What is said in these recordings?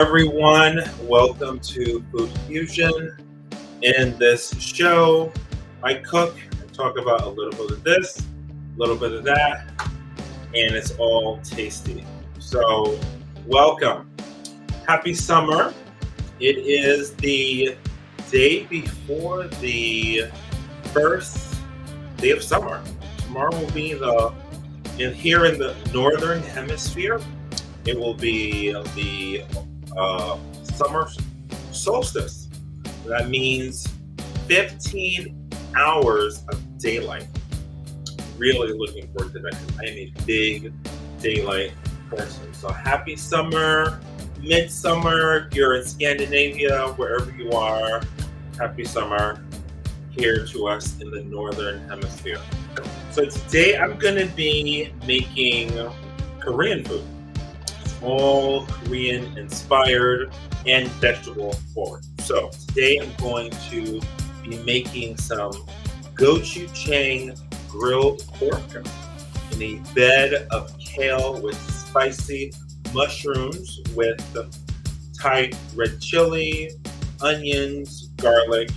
Everyone, welcome to Food Fusion. In this show, I cook and talk about a little bit of this, a little bit of that, and it's all tasty. So, welcome. Happy summer. It is the day before the first day of summer. Tomorrow will be here in the northern hemisphere. It will be the summer solstice. That means 15 hours of daylight. Really looking forward to that because I am a big daylight person. So happy summer, midsummer. If you're in Scandinavia, wherever you are, happy summer here to us in the northern hemisphere. So today I'm going to be making Korean food. All Korean inspired and vegetable forward. So today I'm going to be making some gochujang grilled pork in a bed of kale with spicy mushrooms with Thai red chili, onions, garlic,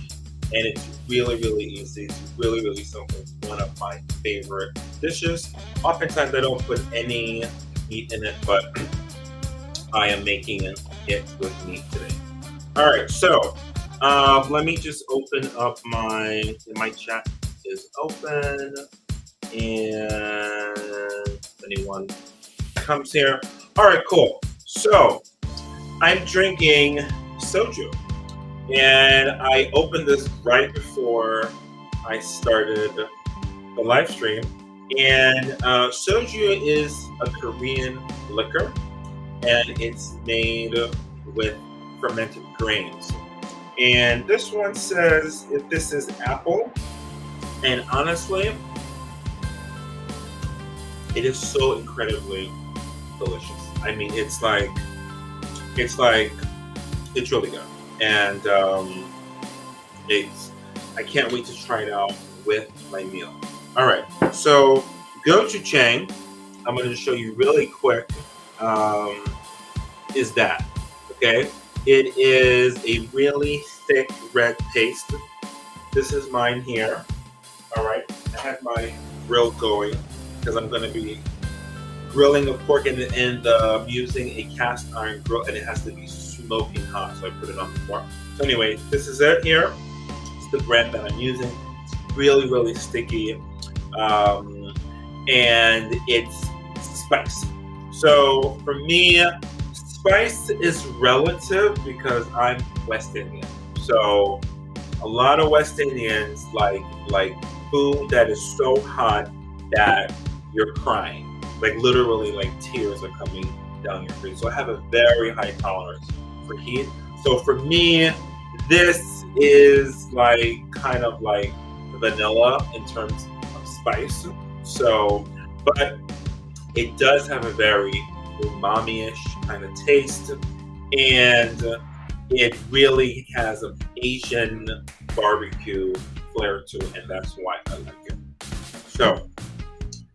and it's really easy. It's really simple. It's one of my favorite dishes. Oftentimes I don't put any meat in it, but I am making it with meat today. All right, so let me just open up my chat is open, and if anyone comes here. All right, cool. So I'm drinking soju, and I opened this right before I started the live stream. And soju is a Korean liquor, and it's made with fermented grains. And this one says if this is apple, and honestly, it is so incredibly delicious. I mean, it's really good, and I can't wait to try it out with my meal. All right, so gochujang, I'm going to show you really quick. Is that okay? It is a really thick red paste. This is mine here. All right, I have my grill going because I'm going to be grilling the pork, and I'm using a cast iron grill, and it has to be smoking hot, so I put it on before. So anyway, this is it here. It's the bread that I'm using. It's really sticky, and it's spicy. So for me, spice is relative because I'm West Indian. So a lot of West Indians like food that is so hot that you're crying. Like literally, like tears are coming down your face. So I have a very high tolerance for heat. So for me, this is like kind of like vanilla in terms of spice. So, but it does have a very umami-ish kind of taste, and it really has an Asian barbecue flair to it, and that's why I like it. So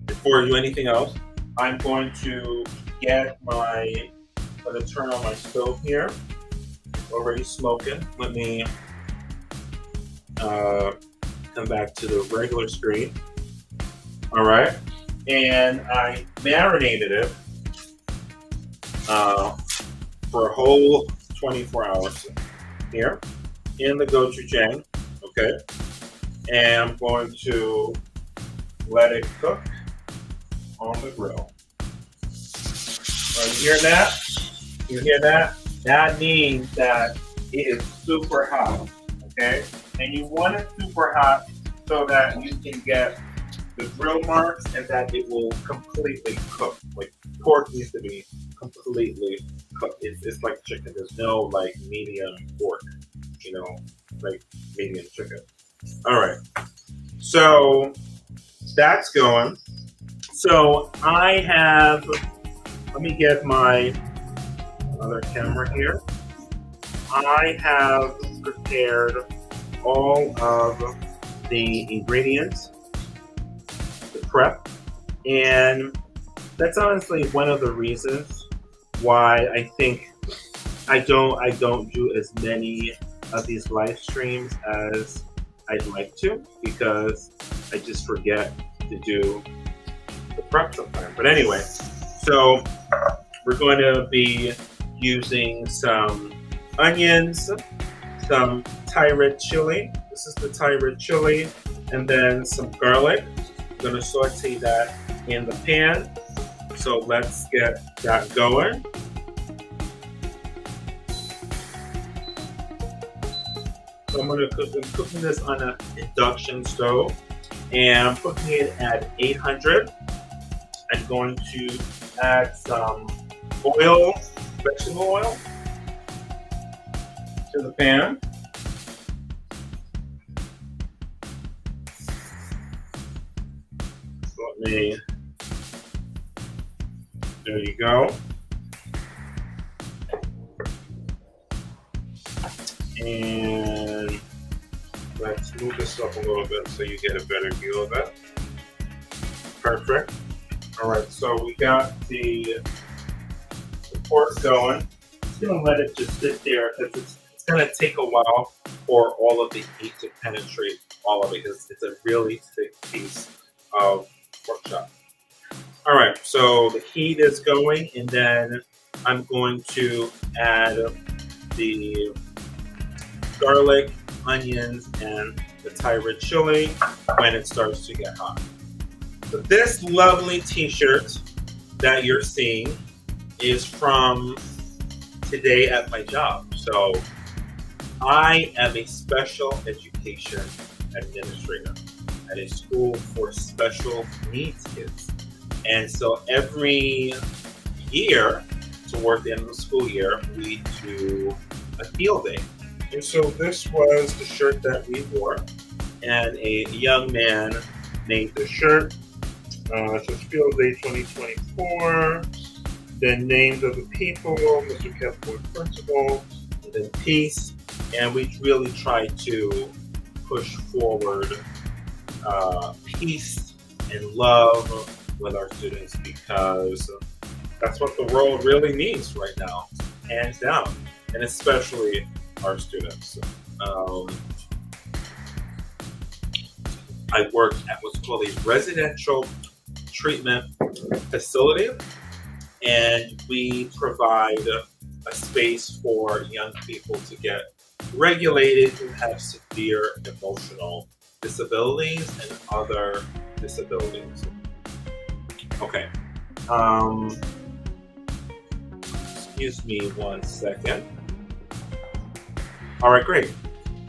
before I do anything else, I'm going to turn on my stove here. Already smoking. Let me come back to the regular screen. All right, and I marinated it for a whole 24 hours here in the gochujang, okay? And I'm going to let it cook on the grill. You hear that? You hear that? That means that it is super hot, okay? And you want it super hot so that you can get the grill marks and that it will completely cook. Like pork needs to be completely cooked. It's like chicken. There's no like medium pork, like medium chicken. All right. So that's going. So let me get my other camera here. I have prepared all of the ingredients to prep, and that's honestly one of the reasons why I think I don't do as many of these live streams as I'd like to because I just forget to do the prep sometimes. But anyway, so we're going to be using some onions, some Thai red chili. This is the Thai red chili, and then some garlic. I'm going to saute that in the pan. So let's get that going. So I'm cooking this on an induction stove, and I'm cooking it at 800. I'm going to add some oil, vegetable oil, to the pan. So there you go. And let's move this up a little bit so you get a better view of it. Perfect. All right, so we got the pork going. Just gonna let it just sit there because it's gonna take a while for all of the heat to penetrate all of it because it's a really thick piece of pork chop. All right, so the heat is going, and then I'm going to add the garlic, onions, and the Thai red chili when it starts to get hot. So this lovely t-shirt that you're seeing is from today at my job. So I am a special education administrator at a school for special needs kids. And so every year, toward the end of the school year, we do a field day. And so this was the shirt that we wore, and a young man made the shirt. It says Field Day 2024, then names of the people, Mr. Kepler Principal, and then peace. And we really try to push forward peace and love with our students because that's what the world really needs right now, hands down, and especially our students. I work at what's called a residential treatment facility, and we provide a space for young people to get regulated who have severe emotional disabilities and other disabilities. Okay. Excuse me 1 second. All right, great.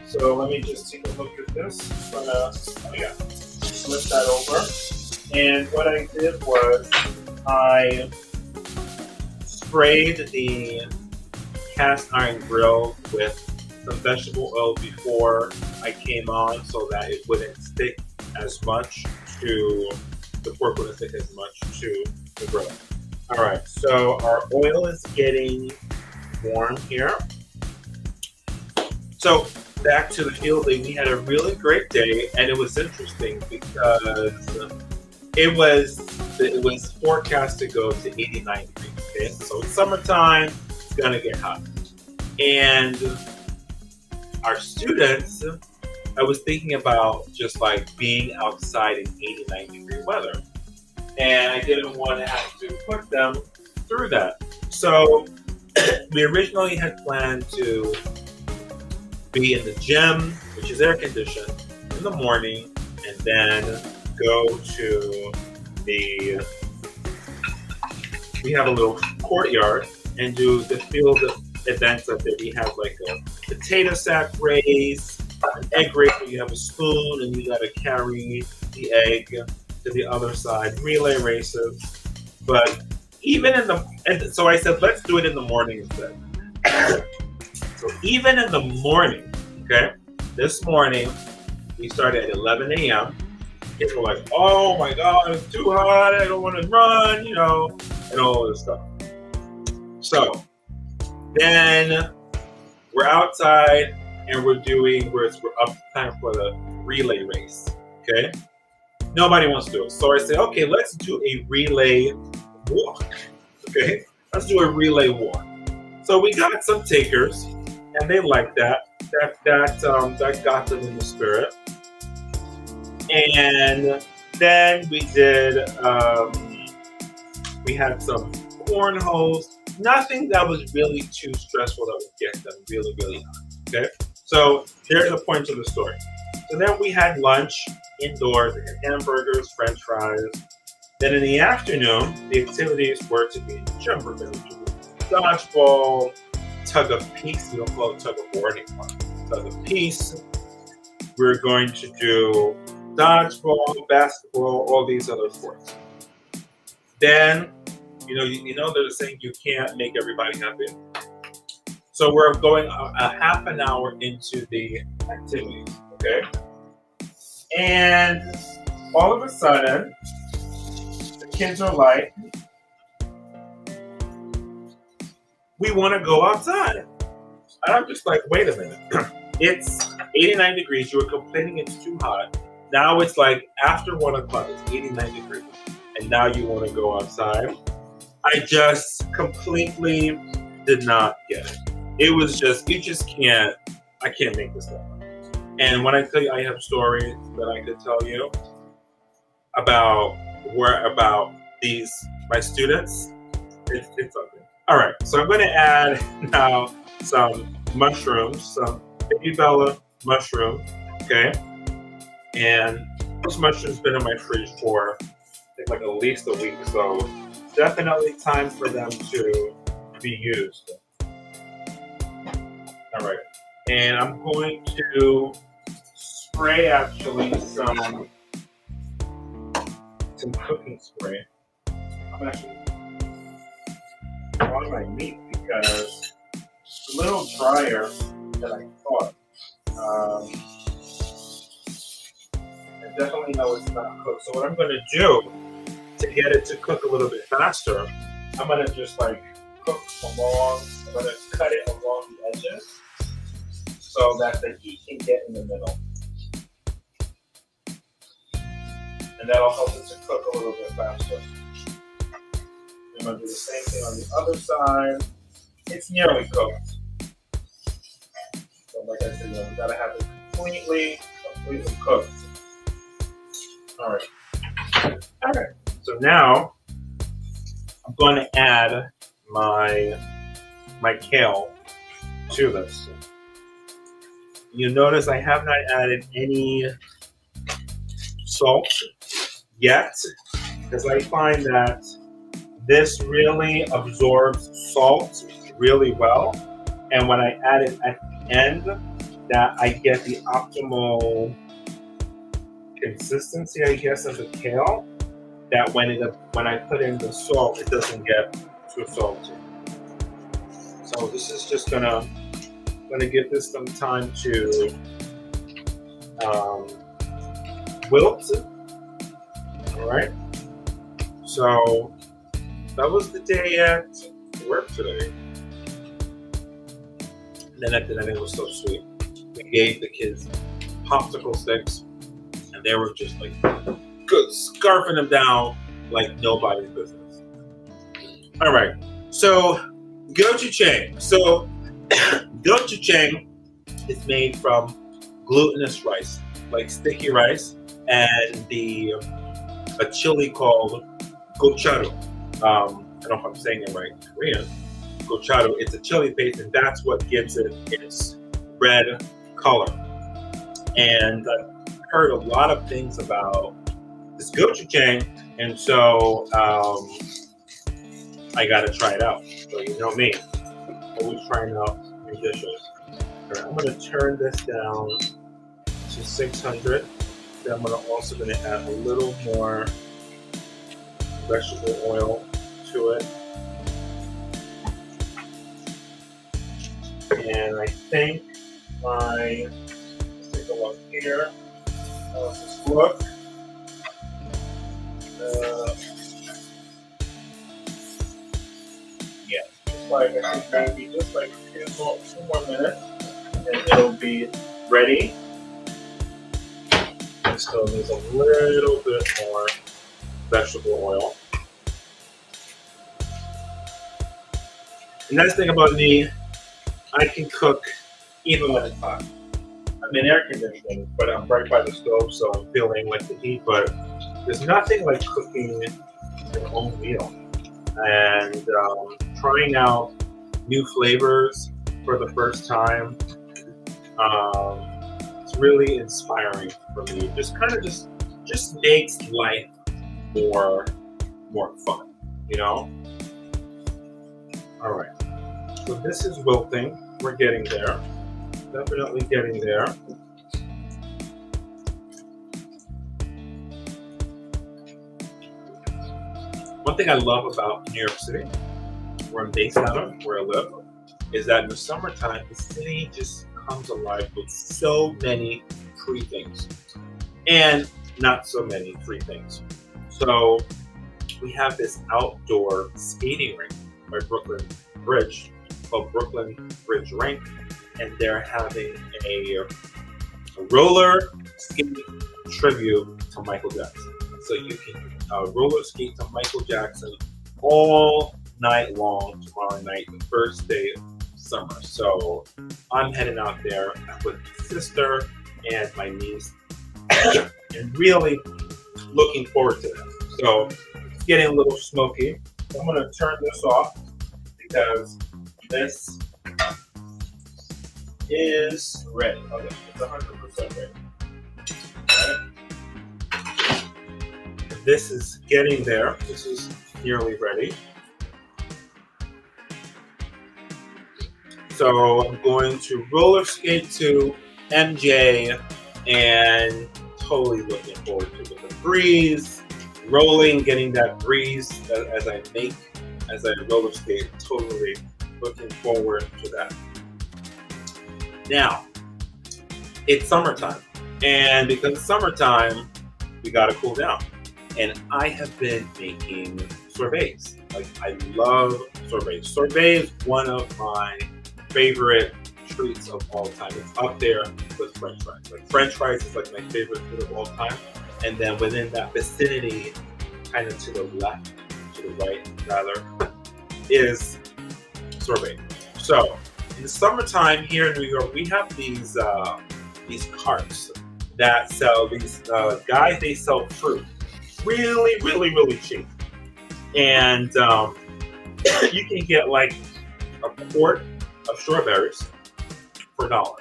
So let me just take a look at this. Flip that over. And what I did was I sprayed the cast iron grill with some vegetable oil before I came on so that it wouldn't stick as much to the pork, wouldn't stick as much to the grill. All right, so our oil is getting warm here. So back to the field day, we had a really great day, and it was interesting because it was forecast to go to 89 degrees. Okay, so it's summertime, it's gonna get hot, and our students, I was thinking about just like being outside in 89 degree weather, and I didn't want to have to put them through that. So we originally had planned to be in the gym, which is air conditioned, in the morning, and then go to we have a little courtyard and do the field events up there. We have like a potato sack race, an egg race where you have a spoon and you gotta carry the egg to the other side, relay races. But even so I said, let's do it in the morning instead. So even in the morning, okay, this morning, we started at 11 a.m. Kids were like, oh my God, it's too hot, I don't want to run, and all this stuff. So then we're outside and we're up time for the relay race, okay? Nobody wants to do it. So I say, okay, let's do a relay walk, okay? Let's do a relay walk. So we got some takers, and they liked that. That got them in the spirit. And then we did. We had some cornholes. Nothing that was really too stressful that would get them really, really high. Okay. So here's the point of the story. So then we had lunch indoors. We had hamburgers, French fries. Then in the afternoon, the activities were to be in the gym. We're going to do dodgeball, tug of peace. We don't call it tug of war anymore. Tug of peace. We're going to do dodgeball, basketball, all these other sports. Then, you know, they're saying you can't make everybody happy. So we're going a half an hour into the activities, okay? And all of a sudden, the kids are like, we want to go outside. And I'm just like, wait a minute. It's 89 degrees. You were complaining it's too hot. Now it's like after 1 o'clock, it's 89 degrees. And now you want to go outside. I just completely did not get it. It was just, I can't make this up. And when I tell you I have stories that I could tell you about my students, it's something. All right, so I'm going to add now some mushrooms, some baby Bella mushrooms, okay? And those mushrooms have been in my fridge for I think like at least a week, so it's definitely time for them to be used. All right, and I'm going to spray actually some cooking spray. I'm actually on my meat because it's a little drier than I thought. I definitely know it's not cooked. So what I'm going to do to get it to cook a little bit faster, I'm going to just like cook along. I'm going to cut it along the edges so that the heat can get in the middle. And that'll help it to cook a little bit faster. I'm going to do the same thing on the other side. It's nearly cooked. So like I said, we got to have it completely cooked. All right. So now I'm going to add my kale to this. You notice I have not added any salt yet because I find that this really absorbs salt really well. And when I add it at the end, that I get the optimal consistency, I guess, of the kale. That when I put in the salt, it doesn't get too salty. So this is just gonna give this some time to wilt. All right. So that was the day at work today. And then at the end, it was so sweet. We gave the kids popsicle sticks, and they were just like scarfing them down like nobody's business. All right, so gochujang. So gochujang is made from glutinous rice, like sticky rice, and a chili called gochujang. I don't know if I'm saying it right in Korean. Gochujang, it's a chili paste, and that's what gives it its red color. And I've heard a lot of things about this gochujang, and so I gotta try it out. So you know me, always trying out new dishes. All right, I'm gonna turn this down to 600. Then I'm also gonna add a little more vegetable oil to it. And I think let's take a look here. Just look. Yeah, just like I think maybe just like 2 more minutes, and it'll be ready. It still needs a little bit more vegetable oil. And that's the thing about me, I can cook even when it's hot. I'm in air conditioning, but I'm right by the stove, so I'm feeling like the heat. But there's nothing like cooking your own meal and trying out new flavors for the first time. It's really inspiring for me. Just kind of just makes life more fun, you know? All right. So this is wilting. We're getting there. Definitely getting there. One thing I love about New York City, where I'm based out of, where I live, is that in the summertime, the city just comes alive with so many free things and not so many free things. So we have this outdoor skating rink by Brooklyn Bridge called Brooklyn Bridge Rink, and they're having a roller skate tribute to Michael Jackson. So you can roller skate to Michael Jackson all night long tomorrow night, the first day of summer. So I'm heading out there with my sister and my niece and really looking forward to that. So it's getting a little smoky. So I'm going to turn this off because this is ready. Okay, it's 100% ready. All right. This is getting there. This is nearly ready. So I'm going to roller skate to MJ and totally looking forward to it. The breeze, rolling, getting that breeze as I roller skate, totally looking forward to that. Now, it's summertime, and because it's summertime, we gotta cool down. And I have been making sorbets. Like, I love sorbets. Sorbet is one of my favorite treats of all time. It's up there with French fries. Like, French fries is like my favorite food of all time. And then within that vicinity, kind of to the left, to the right rather, is sorbet. So in the summertime here in New York, we have these carts that sell these guys. They sell fruit, really cheap, and you can get like a quart of strawberries for $1,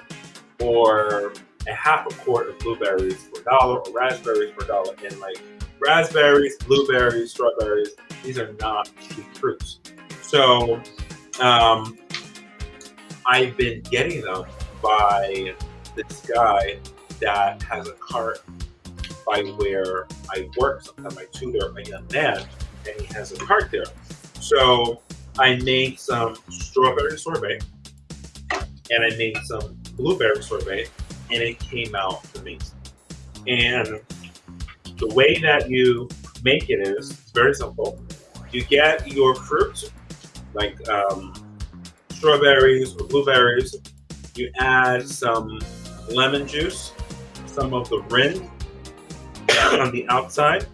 or a half a quart of blueberries for $1, or raspberries for $1. And like raspberries, blueberries, strawberries, these are not cheap fruits. So I've been getting them by this guy that has a cart by where I work. Sometimes I tutor a young man, and he has a cart there. So I made some strawberry sorbet, and I made some blueberry sorbet, and it came out amazing. And the way that you make it is very simple. You get your fruit, like strawberries or blueberries. You add some lemon juice, some of the rind on the outside,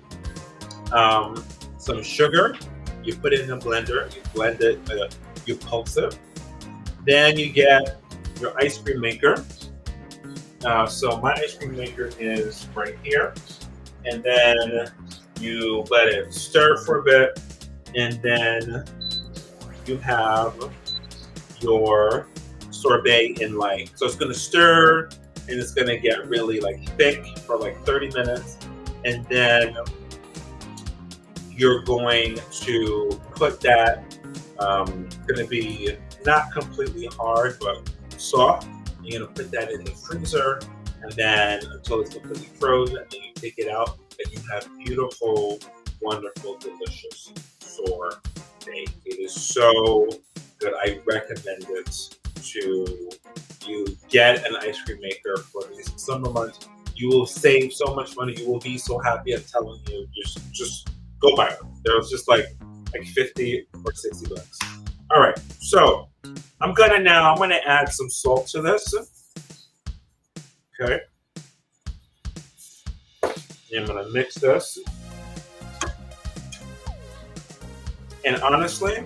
some sugar. You put it in a blender, you blend it, you pulse it. Then you get your ice cream maker. So my ice cream maker is right here. And then you let it stir for a bit. And then you have your sorbet in like, so it's gonna stir and it's gonna get really like thick for like 30 minutes. And then you're going to put that, gonna be not completely hard, but soft. You're gonna put that in the freezer, and then until it's completely frozen, and then you take it out, and you have beautiful, wonderful, delicious sorbet. It is so good. I recommend it to you. Get an ice cream maker for these summer months. You will save so much money. You will be so happy. I'm telling you, just go buy them. They're just like 50 or 60 bucks. All right, so I'm gonna add some salt to this. Okay. And I'm gonna mix this. And honestly,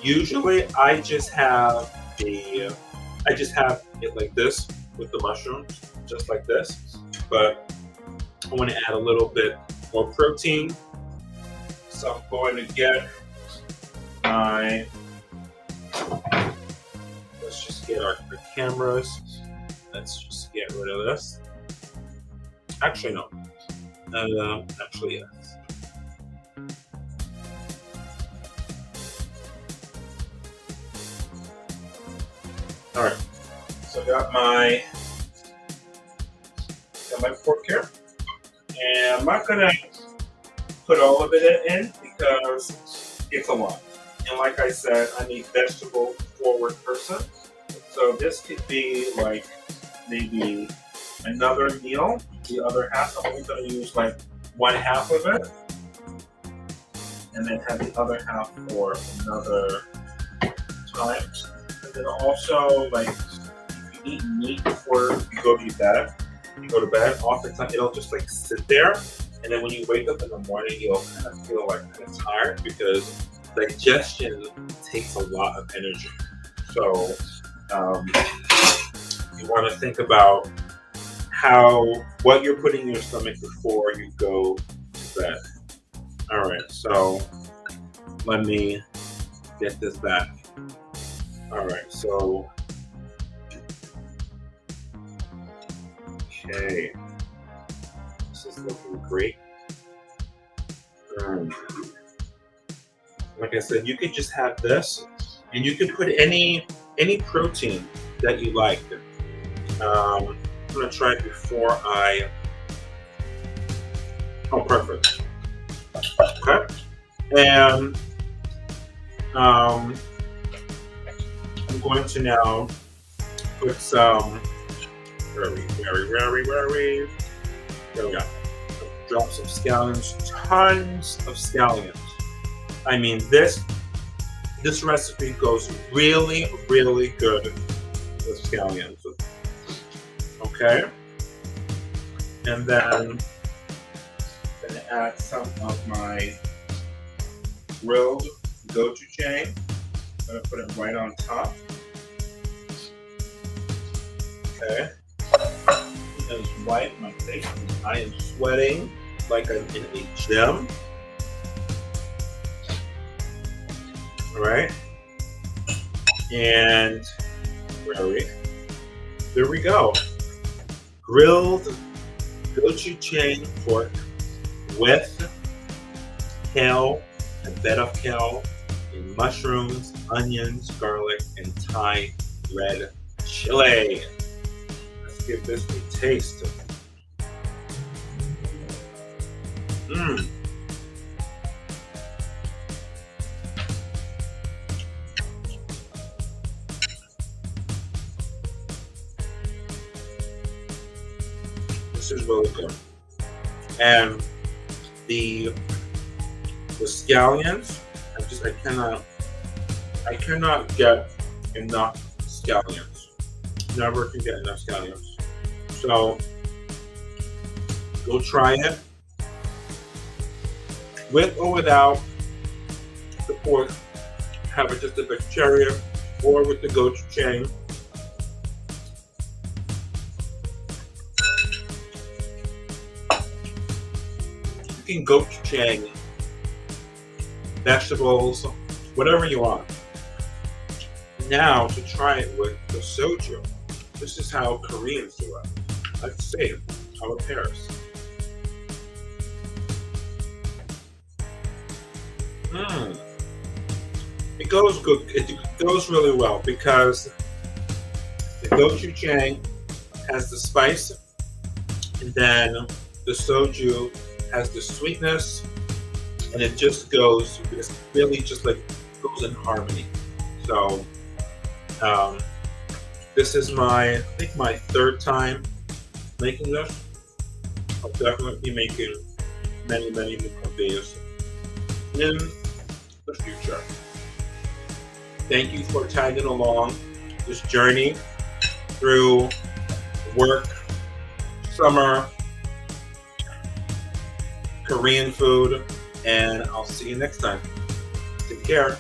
Usually I just have it like this with the mushrooms, just like this. But I want to add a little bit more protein. So I'm going to get my, let's just get our cameras. Let's just get rid of this. Actually, no. Actually, yes. All right. So I got my pork here, and I'm not gonna put all of it in because it's a lot. And like I said, I'm a vegetable forward person, so this could be like maybe another meal. The other half, I'm only going to use like one half of it, and then have the other half for another time. And then also, like, if you eat meat before you go to bed, oftentimes it'll just like sit there, and then when you wake up in the morning, you'll kind of feel like kind of tired because digestion takes a lot of energy. So you want to think about what you're putting in your stomach before you go to bed. All right, so let me get this back. All right, so okay, this is looking great. Like I said, you could just have this, and you could put any protein that you like. I'm gonna try it before oh, perfect. Okay, and I'm going to now put some, where are we? There we go. Drop some scallions, tons of scallions. I mean, this recipe goes really, really good with scallions. Okay, and then I'm gonna add some of my grilled gochujang. I'm gonna put it right on top. Okay, it is white. My face, I am sweating like I'm in a gym. All right, and where are we? There we go. Grilled gochujang pork with kale, a bed of kale, and mushrooms, onions, garlic, and Thai red chili. Let's give this a taste. This is really good. And the scallions, I cannot get enough scallions. Never can get enough scallions. So go try it with or without the pork. Have it just a vegetarian or with the gochujang. You can gochujang vegetables, whatever you want. Now to try it with the soju. This is how Koreans do it. Let's see how it pairs. It goes good. It goes really well because the gochujang has the spice, and then the soju has the sweetness, and it just goes. It's really just like goes in harmony. So this is I think my third time making this. I'll definitely be making many more of these in the future. Thank you for tagging along this journey through work, summer, Korean food, and I'll see you next time. Take care.